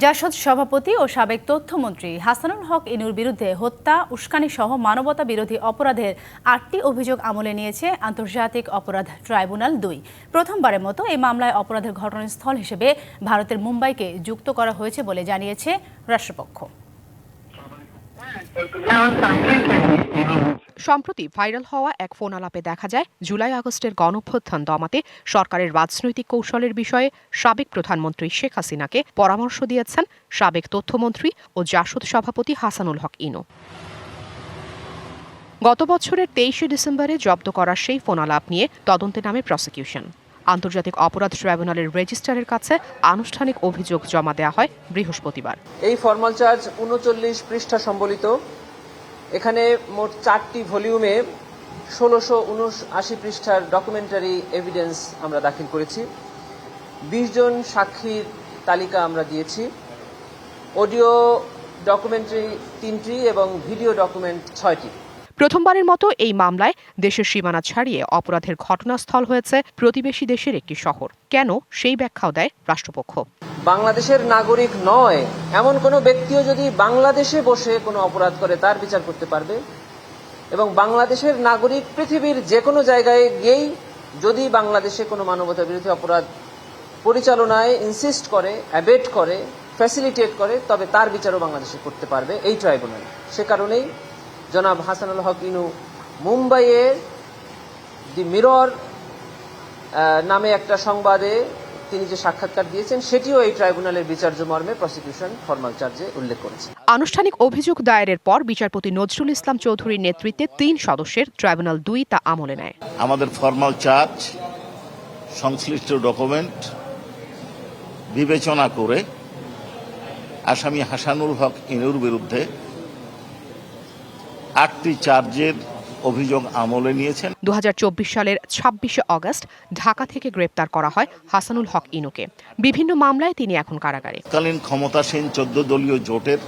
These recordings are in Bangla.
জাসদ সভাপতি ও সাবেক তথ্যমন্ত্রী হাসানুল হক ইনুর বিরুদ্ধে হত্যা, উস্কানি সহ মানবতা বিরোধী অপরাধের ৮টি অভিযোগ আমলে নিয়েছে আন্তর্জাতিক অপরাধ ট্রাইব্যুনাল ২। প্রথমবারের মতো এই মামলায় অপরাধের ঘটনাস্থল হিসেবে ভারতের মুম্বাইকে যুক্ত করা হয়েছে বলে জানিয়েছে রাষ্ট্রপক্ষ। সম্প্রতি ভাইরাল হওয়া এক ফোন আলাপে দেখা যায় জুলাই আগস্টের গণঅভ্যুত্থান দমাতে সরকারের রাজনৈতিক কৌশলের বিষয়ে সাবেক প্রধানমন্ত্রী শেখ হাসিনাকে পরামর্শ দিয়েছেন সাবেক তথ্যমন্ত্রী ও জাসদ সভাপতি হাসানুল হক ইনু। গত বছরের ২৩শে ডিসেম্বরে জব্দ করা সেই ফোন আলাপ নিয়ে তদন্তে নামে প্রসিকিউশন। আন্তর্জাতিক অপরাধ ট্রাইব্যুনালের রেজিস্ট্রারের কাছে আনুষ্ঠানিক অভিযোগ জমা দেওয়া হয় বৃহস্পতিবার। এই ফরমাল চার্জ ৩৯ পৃষ্ঠা সম্বলিত। এখানে মোট ৪টি ভলিউমে ১৬৭৯ পৃষ্ঠার ডকুমেন্টারি এভিডেন্স আমরা দাখিল করেছি। ২০ জন সাক্ষীর তালিকা আমরা দিয়েছি। অডিও ডকুমেন্টারি ৩টি এবং ভিডিও ডকুমেন্ট ৬টি। প্রথমবারের মতো এই মামলায় দেশের সীমানা ছাড়িয়ে অপরাধের ঘটনাস্থল হয়েছে প্রতিবেশী দেশের একটি শহর। কেন, সেই ব্যাখ্যাও দেয় রাষ্ট্রপক্ষ। বাংলাদেশের নাগরিক নয় এমন কোনো ব্যক্তিও যদি বাংলাদেশে বসে কোনো অপরাধ করে তার বিচার করতে পারবে, এবং বাংলাদেশের নাগরিক পৃথিবীর যে কোনো জায়গায় গিয়েই যদি বাংলাদেশে কোনো মানবতা বিরোধী অপরাধ পরিচালনায় ইনসিস্ট করে, অ্যাবেট করে, ফ্যাসিলিটেট করে, তবে তার বিচারও বাংলাদেশে করতে পারবে এই ট্রাইব্যুনাল। সে কারণেই জনাব হাসানুল হক ইনু মুম্বাইয়ের দি মিরর নামে একটা সংবাদে তিনি যে সাক্ষাৎকার দিয়েছেন সেটিও এই ট্রাইব্যুনালের বিচার্য মর্মে প্রসিকিউশন ফরমাল চার্জে উল্লেখ করেছে। আনুষ্ঠানিক অভিযোগ দায়েরের পর বিচারপতি নজরুল ইসলাম চৌধুরীর নেতৃত্বে ৩ সদস্যের ট্রাইব্যুনাল ২ তা আমলে নেয়। আমাদের ফরমাল চার্জ সংশ্লিষ্ট ডকুমেন্ট বিবেচনা করে আসামি হাসানুল হক ইনুর বিরুদ্ধে ৮টি চার্জের অভিযোগ আমলে নিয়েছেন। ২০২৪ সালের ২৬শে অগস্ট ঢাকা থেকে গ্রেপ্তার করা হয় হাসানুল হক ইনুকে। বিভিন্ন মামলায় তিনি এখন কারাগারে। তৎকালীন ক্ষমতাসীন ১৪ দলীয় জোটের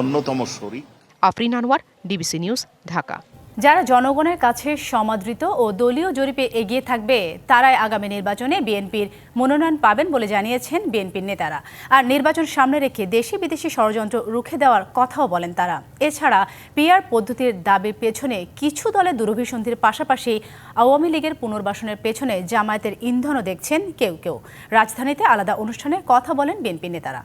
অন্যতম শরিক। Afrin Anwar, DBC news, Dhaka. যারা জনগণের কাছে সমাদৃত ও দলীয় জরিপে এগিয়ে থাকবে তারাই আগামী নির্বাচনে বিএনপির মনোনয়ন পাবেন বলে জানিয়েছেন বিএনপির নেতারা। আর নির্বাচন সামনে রেখে দেশি বিদেশি ষড়যন্ত্র রুখে দেওয়ার কথাও বলেন তারা। এছাড়া পিআর পদ্ধতির দাবির পেছনে কিছু দলের দুরভিসন্ধির পাশাপাশি আওয়ামী লীগের পুনর্বাসনের পেছনে জামায়াতের ইন্ধনও দেখছেন কেউ কেউ। রাজধানীতে আলাদা অনুষ্ঠানে কথা বলেন বিএনপি নেতারা।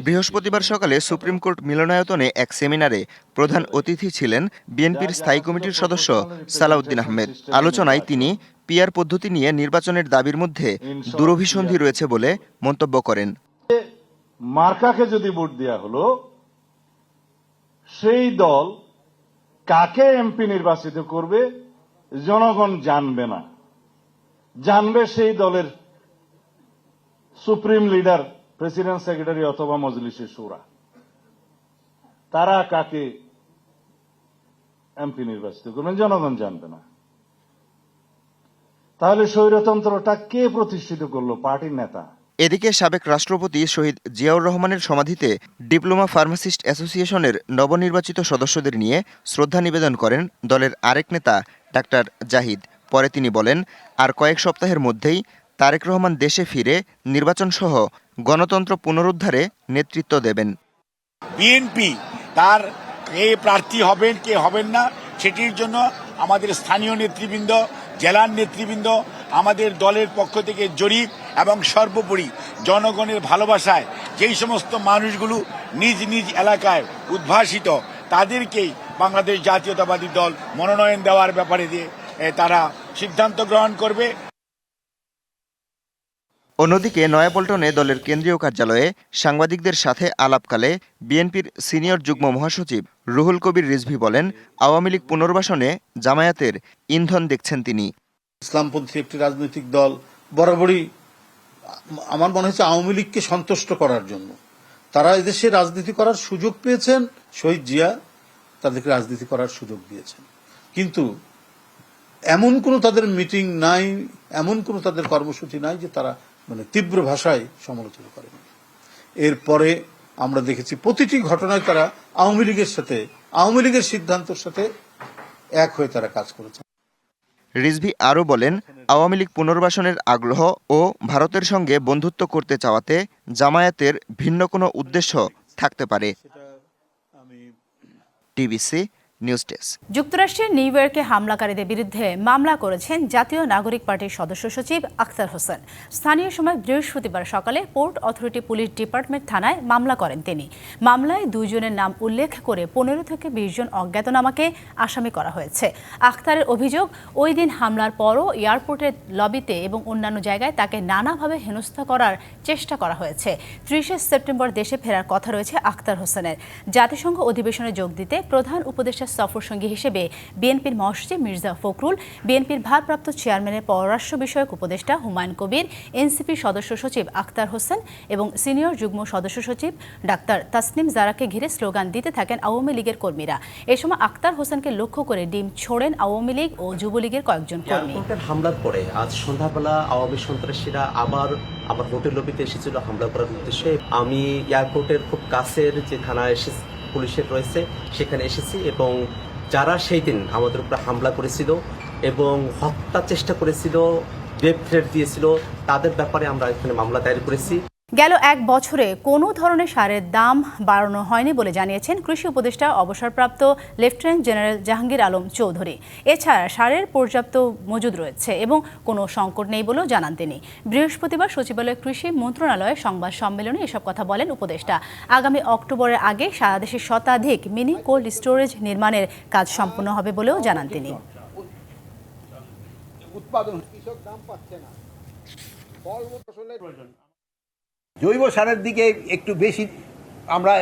বৃহস্পতিবার সকালে সুপ্রিম কোর্ট মিলনায়তনে এক সেমিনারে প্রধান অতিথি ছিলেন বিএনপির স্থায়ী কমিটির সদস্য সালাউদ্দিন আহমেদ। আলোচনায় তিনি পিআর পদ্ধতি নিয়ে নির্বাচনের দাবির মধ্যে দুরভিসন্ধি রয়েছে বলে মন্তব্য করেন। মার্কাকে যদি ভোট দেওয়া হলো, সেই দল কাকে এমপি নির্বাচিত করবে জনগণ জানবে না, জানবে সেই দলের সুপ্রিম লিডার, প্রেসিডেন্ট, সেক্রেটারি অথবা মজলিসে শুরা। তারা কাকে এমপি নির্বাচিত করবেন জনগণ জানবে না। তাহলে স্বৈরতন্ত্রটা কে প্রতিষ্ঠিত করলো? পার্টির নেতা। এদিকে সাবেক রাষ্ট্রপতি শহীদ জিয়াউর রহমানের সমাধিতে ডিপ্লোমা ফার্মাসিস্ট অ্যাসোসিয়েশনের নবনির্বাচিত সদস্যদের নিয়ে শ্রদ্ধা নিবেদন করেন দলের আরেক নেতা ডাক্তার জাহিদ। পরে তিনি বলেন, আর কয়েক সপ্তাহের মধ্যেই তারেক রহমান দেশে ফিরে নির্বাচন সহ গণতন্ত্র পুনরুদ্ধারে নেতৃত্ব দেবেন। বিএনপি তার কে প্রার্থী হবেন কে হবেন না সেটির জন্য আমাদের স্থানীয় নেতৃবৃন্দ, জেলার নেতৃবৃন্দ, আমাদের দলের পক্ষ থেকে জরিপ এবং সর্বোপরি জনগণের ভালোবাসায় যেই সমস্ত মানুষগুলো নিজ নিজ এলাকায় উদ্ভাসিত তাদেরকেই বাংলাদেশ জাতীয়তাবাদী দল মনোনয়ন দেওয়ার ব্যাপারে দিয়ে তারা সিদ্ধান্ত গ্রহণ করবে। অন্যদিকে নয়াপল্টনে দলের কেন্দ্রীয় কার্যালয়ে সাংবাদিকদের সাথে আলাপকালে বিএনপির সিনিয়র যুগ্ম মহাসচিব রুহুল কবির রিজভী বলেন, আওয়ামী লীগ পুনর্বাসনে জামায়াতের ইন্ধন দেখছেন তিনি। ইসলামপন্থী একটি রাজনৈতিক দল বরাবরই আমার মনে হচ্ছে আওয়ামী লীগকে সন্তুষ্ট করার জন্য তারা এদেশে রাজনীতি করার সুযোগ পেয়েছেন। শহীদ জিয়া তাদেরকে রাজনীতি করার সুযোগ দিয়েছেন, কিন্তু এমন কোনো তাদের মিটিং নাই, এমন কোনো তাদের কর্মসূচি নাই যে তারা তীব্র ভাষায় সমালোচনা করেন। এরপরে আমরা দেখেছি প্রতিটি ঘটনায় তারা আওয়ামী লীগের সাথে, আওয়ামী লীগের সিদ্ধান্তের সাথে এক হয়ে তারা কাজ করেছে। রিজভী আরও বলেন, আওয়ামী লীগ পুনর্বাসনের আগ্রহ ও ভারতের সঙ্গে বন্ধুত্ব করতে চাওয়াতে জামায়াতের ভিন্ন কোনো উদ্দেশ্য থাকতে পারে। TBC news desk. যুক্তরাষ্ট্রের নিউ ইয়র্কে হামলাকারীদের বিরুদ্ধে মামলা করেছেন জাতীয় নাগরিক পার্টির সদস্য সচিব আখতার হোসেন। স্থানীয় সময় বৃহস্পতিবার সকালে পোর্ট অথরিটি পুলিশ ডিপার্টমেন্ট থানায় মামলা করেন তিনি। মামলায় 2 জনের নাম উল্লেখ করে 15 থেকে 20 জন অজ্ঞাতনামাকে আসামি করা হয়েছে। আখতারের অভিযোগ, ওই দিন হামলার পরও এয়ারপোর্টের লবিতে এবং অন্যান্য জায়গায় তাকে নানাভাবে হেনস্থা করার চেষ্টা করা হয়েছে। 30 সেপ্টেম্বর দেশে ফেরার কথা রয়েছে আখতার হোসেনের। জাতিসংঘ অধিবেশনে যোগ দিতে প্রধান উপদেষ্টা সফর সঙ্গী হিসেবে বিএনপির মহাসচিব মির্জা ফখরুল, বিএনপির ভারপ্রাপ্ত চেয়ারম্যানের পররাষ্ট্র বিষয়ক উপদেষ্টা হুমায়ুন কবির, এনসিপির সদস্য সচিব আখতার হোসেন এবং সিনিয়র যুগ্ম সদস্য সচিব ডাক্তার তাসনিম জারাকে ঘিরে স্লোগান দিতে থাকেন আওয়ামী লীগের কর্মীরা। এ সময় আখতার হোসেনকে লক্ষ্য করে ডিম ছোড়েন আওয়ামী লীগ ও যুবলীগের কয়েকজন কর্মী। হামলার পরে আজ সন্ধ্যাবেলা আওয়ামী সন্ত্রাসীরা আবার আমার হোটেল লবিতে এসেছিল হামলা করার উদ্দেশ্যে। আমি এয়ারপোর্টের খুব কাছের যে থানায় পুলিশের রয়েছে সেখানে এসেছি এবং যারা সেই দিন আমাদের উপরে হামলা করেছিল এবং হত্যা চেষ্টা করেছিল, রেপ থ্রেট দিয়েছিল, তাদের ব্যাপারে আমরা এখানে মামলা দায়ের করেছি। গেল 1 বছরে কোনো ধরনের সারের দাম বাড়ানো হয়নি বলে জানিয়েছেন কৃষি উপদেষ্টা অবসরপ্রাপ্ত লেফটেন্যান্ট জেনারেল জাহাঙ্গীর আলম চৌধুরী। এছাড়া সারের পর্যাপ্ত মজুদ রয়েছে এবং কোনো সংকট নেই বলেও জানান তিনি। বৃহস্পতিবার সচিবালয় কৃষি মন্ত্রণালয়ে সংবাদ সম্মেলনে এসব কথা বলেন উপদেষ্টা। আগামী অক্টোবরের আগে সারা দেশে শতাধিক মিনি কোল্ড স্টোরেজ নির্মাণের কাজ সম্পন্ন হবে বলেও জানান তিনি। জৈব সারের দিকে একটু বেশি আমরা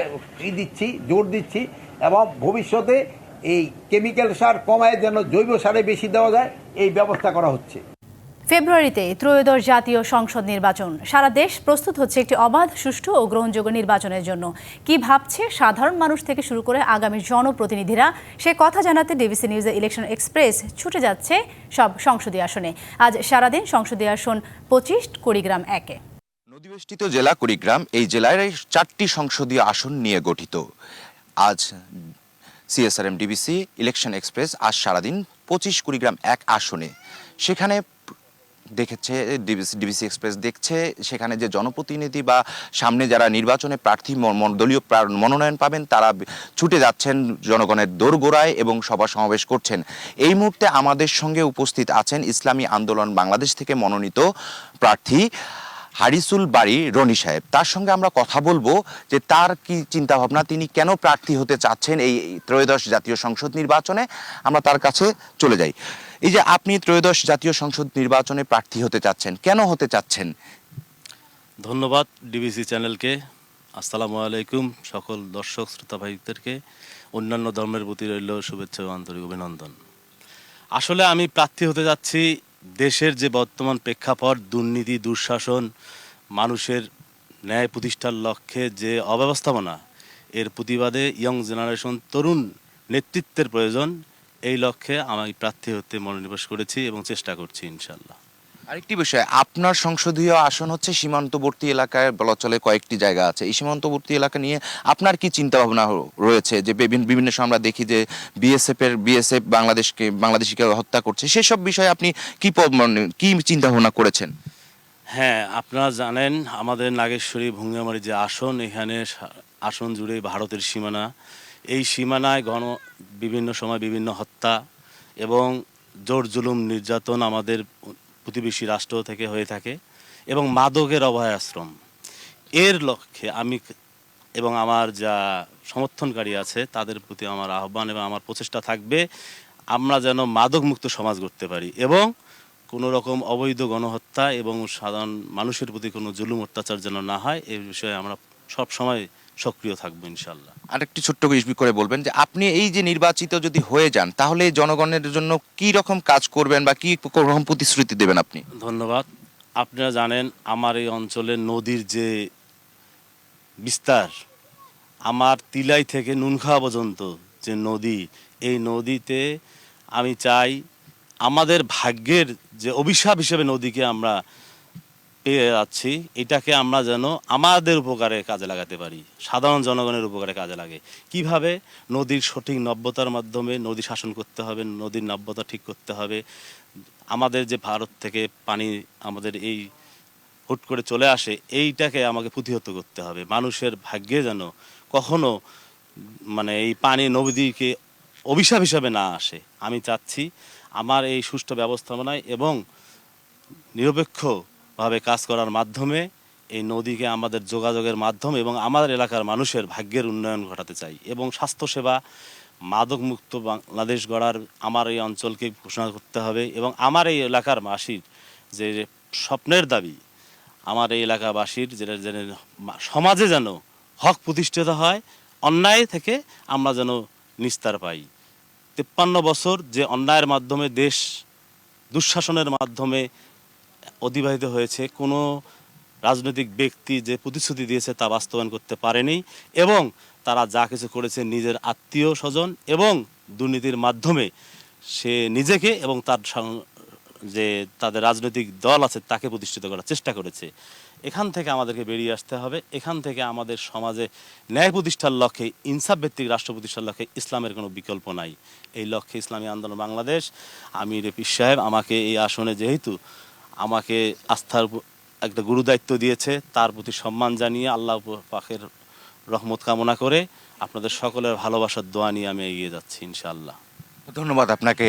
জোর দিচ্ছি এবং ভবিষ্যতে এই কেমিক্যাল সার কমায় যেন জৈব সারে বেশি দেওয়া যায় এই ব্যবস্থা করা হচ্ছে। ফেব্রুয়ারিতে ত্রয়োদশ জাতীয় সংসদ নির্বাচন। সারা দেশ প্রস্তুত হচ্ছে একটি অবাধ, সুষ্ঠু ও গ্রহণযোগ্য নির্বাচনের জন্য। কি ভাবছে সাধারণ মানুষ থেকে শুরু করে আগামী জনপ্রতিনিধিরা, সে কথা জানাতে ডিবিসি নিউজের ইলেকশন এক্সপ্রেস ছুটে যাচ্ছে সব সংসদীয় আসনে। আজ সারাদিন সংসদীয় আসন 25 কুড়িগ্রাম 1-এ। নদীবেষ্টিত জেলা কুড়িগ্রাম এই জেলার 4টি সংসদীয় আসন নিয়ে গঠিত। আজ সিএসআরএম ডিবিসি ইলেকশন এক্সপ্রেস আজ সারাদিন 25 কুড়িগ্রাম 1 আসনে সেখানে দেখেছে, ডিবিসি এক্সপ্রেস দেখছে সেখানে যে জনপ্রতিনিধি বা সামনে যারা নির্বাচনে প্রার্থী দলীয় মনোনয়ন পাবেন তারা ছুটে যাচ্ছেন জনগণের দোরগোড়ায় এবং সভা সমাবেশ করছেন। এই মুহূর্তে আমাদের সঙ্গে উপস্থিত আছেন ইসলামী আন্দোলন বাংলাদেশ থেকে মনোনীত প্রার্থী হারিসুল বাড়ি রনি সাহেব। তার সঙ্গে আমরা কথা বলবো যে তার কি চিন্তা ভাবনা, তিনি কেন প্রার্থী হতে চাচ্ছেন এই ত্রয়োদশ জাতীয় সংসদ নির্বাচনে। আমরা তার কাছে চলে যাই। এই যে আপনি ত্রয়োদশ জাতীয় সংসদ নির্বাচনে প্রার্থী হতে চাচ্ছেন, কেন হতে চাচ্ছেন? ধন্যবাদ ডিবিসি চ্যানেলকে। আসসালামু আলাইকুম সকল দর্শক শ্রোতা ভাইদেরকে, অন্যান্য ধর্মের প্রতি রইল শুভেচ্ছা ও আন্তরিক অভিনন্দন। আসলে আমি প্রার্থী হতে যাচ্ছি দেশের যে বর্তমান প্রেক্ষাপট, দুর্নীতি, দুঃশাসন, মানুষের ন্যায় প্রতিষ্ঠার লক্ষ্যে যে অব্যবস্থাপনা, এর প্রতিবাদে ইয়ং জেনারেশন, তরুণ নেতৃত্বের প্রয়োজন। এই লক্ষ্যে আমি প্রার্থী হতে মনোনিবেশ করেছি এবং চেষ্টা করছি ইনশাল্লাহ। আরেকটি বিষয়, আপনার সংসদীয় আসন হচ্ছে সীমান্তবর্তী এলাকায়, বলা চলে কয়েকটি জায়গা আছে। এই সীমান্তবর্তী এলাকা নিয়ে আপনার কি চিন্তা ভাবনা রয়েছে? যে বিভিন্ন সময় আমরা দেখি যে বিএসএফ বাংলাদেশিকে হত্যা করছে, সেসব বিষয়ে আপনি কি চিন্তা ভাবনা করেছেন? হ্যাঁ, আপনারা জানেন আমাদের নাগেশ্বরী ভুঙ্গামারি যে আসন, এখানে আসন জুড়ে ভারতের সীমানা। এই সীমানায় বিভিন্ন সময় বিভিন্ন হত্যা এবং জোর জুলুম নির্যাতন আমাদের প্রতিবেশী রাষ্ট্র থেকে হয়ে থাকে এবং মাদকের অভয়াশ্রম। এর লক্ষ্যে আমি এবং আমার যা সমর্থনকারী আছে তাদের প্রতি আমার আহ্বান এবং আমার প্রচেষ্টা থাকবে আমরা যেন মাদক মুক্ত সমাজ গড়তে পারি এবং কোনো রকম অবৈধ গণহত্যা এবং সাধারণ মানুষের প্রতি কোনো জুলুম অত্যাচার যেন না হয়, এই বিষয়ে আমরা সব সময় সক্রিয় থাকবো ইনশাল্লাহ। আরেকটি ছোট্ট করে বলবেন যে আপনি এই যে নির্বাচিত যদি হয়ে যান তাহলে জনগণের জন্য কি রকম কাজ করবেন বা কি রকম প্রতিশ্রুতি দেবেন আপনি? ধন্যবাদ। আপনারা জানেন আমার এই অঞ্চলে নদীর যে বিস্তার, আমার তিলাই থেকে নুনখাওয়া পর্যন্ত যে নদী, এই নদীতে আমি চাই আমাদের ভাগ্যের যে অভিশাপ হিসেবে নদীকে আমরা পেয়ে যাচ্ছি, এটাকে আমরা যেন আমাদের উপকারে কাজে লাগাতে পারি, সাধারণ জনগণের উপকারে কাজে লাগে। কিভাবে? নদীর সঠিক নব্যতার মাধ্যমে নদী শাসন করতে হবে, নদীর নব্যতা ঠিক করতে হবে। আমাদের যে ভারত থেকে পানি আমাদের এই হুট করে চলে আসে, এইটাকে আমাকে প্রতিহত করতে হবে। মানুষের ভাগ্যে যেন কখনো মানে এই পানি নদীকে অভিশাপ হিসাবে না আসে। আমি চাচ্ছি আমার এই সুষ্ঠু ব্যবস্থাপনায় এবং নিরপেক্ষভাবে কাজ করার মাধ্যমে এই নদীকে আমাদের যোগাযোগের মাধ্যম এবং আমাদের এলাকার মানুষের ভাগ্যের উন্নয়ন ঘটাতে চাই। এবং স্বাস্থ্যসেবা মাদকমুক্ত বাংলাদেশ গড়ার আমার এই অঞ্চলকে ঘোষণা করতে হবে এবং আমার এই এলাকার বাসীর যে স্বপ্নের দাবি, আমার এই এলাকাবাসীর যেটা যেন সমাজে যেন হক প্রতিষ্ঠিত হয়, অন্যায় থেকে আমরা যেন নিস্তার পাই। 53 বছর যে অন্যায়ের মাধ্যমে দেশ দুঃশাসনের মাধ্যমে অতিবাহিত হয়েছে, কোনো রাজনৈতিক ব্যক্তি যে প্রতিশ্রুতি দিয়েছে তা বাস্তবায়ন করতে পারেনি এবং তারা যা কিছু করেছে নিজের আত্মীয় স্বজন এবং দুর্নীতির মাধ্যমে সে নিজেকে এবং তার যে তাদের রাজনৈতিক দল আছে তাকে প্রতিষ্ঠিত করার চেষ্টা করেছে। এখান থেকে আমাদেরকে বেরিয়ে আসতে হবে। এখান থেকে আমাদের সমাজে ন্যায় প্রতিষ্ঠার লক্ষ্যে, ইনসাফ ভিত্তিক রাষ্ট্র প্রতিষ্ঠার লক্ষ্যে ইসলামের কোনো বিকল্প নাই। এই লক্ষ্যে ইসলামী আন্দোলন বাংলাদেশ, আমির পীর সাহেব আমাকে এই আসনে যেহেতু আমাকে আস্থার একটা গুরুদায়িত্ব দিয়েছে, তার প্রতি সম্মান জানিয়ে আল্লাহ পাকের রহমত কামনা করে আপনাদের সকলের ভালোবাসার দোয়া নিয়ে আমি এগিয়ে যাচ্ছি ইনশাআল্লাহ। ধন্যবাদ আপনাকে।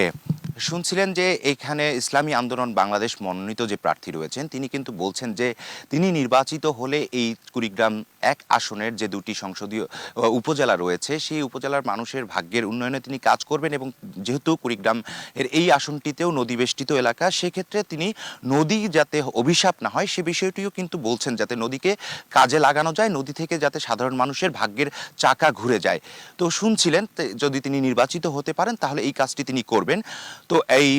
শুনছিলেন যে এখানে ইসলামী আন্দোলন বাংলাদেশ মনোনীত যে প্রার্থী রয়েছেন তিনি কিন্তু বলছেন যে তিনি নির্বাচিত হলে এই কুড়িগ্রাম 1 আসনের যে 2টি সংসদীয় উপজেলা রয়েছে সেই উপজেলার মানুষের ভাগ্যের উন্নয়নে তিনি কাজ করবেন এবং যেহেতু কুড়িগ্রাম এর এই আসনটিতেও নদীবেষ্টিত এলাকা, সেক্ষেত্রে তিনি নদী যাতে অভিশাপ না হয় সে বিষয়টিও কিন্তু বলছেন, যাতে নদীকে কাজে লাগানো যায়, নদী থেকে যাতে সাধারণ মানুষের ভাগ্যের চাকা ঘুরে যায়। তো শুনছিলেন যদি তিনি নির্বাচিত হতে পারেন তাহলে এই কাজটি তিনি করবেন। তো এই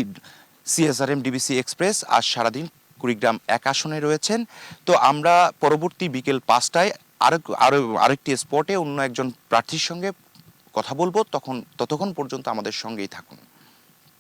সিএসআরএম ডিবিসি এক্সপ্রেস আজ সারাদিন কুড়িগ্রাম 1 আসনে রয়েছেন। তো আমরা পরবর্তী বিকেল 5টায় আরেকটি স্পটে অন্য একজন প্রার্থীর সঙ্গে কথা বলবো, ততক্ষণ পর্যন্ত আমাদের সঙ্গেই থাকুন।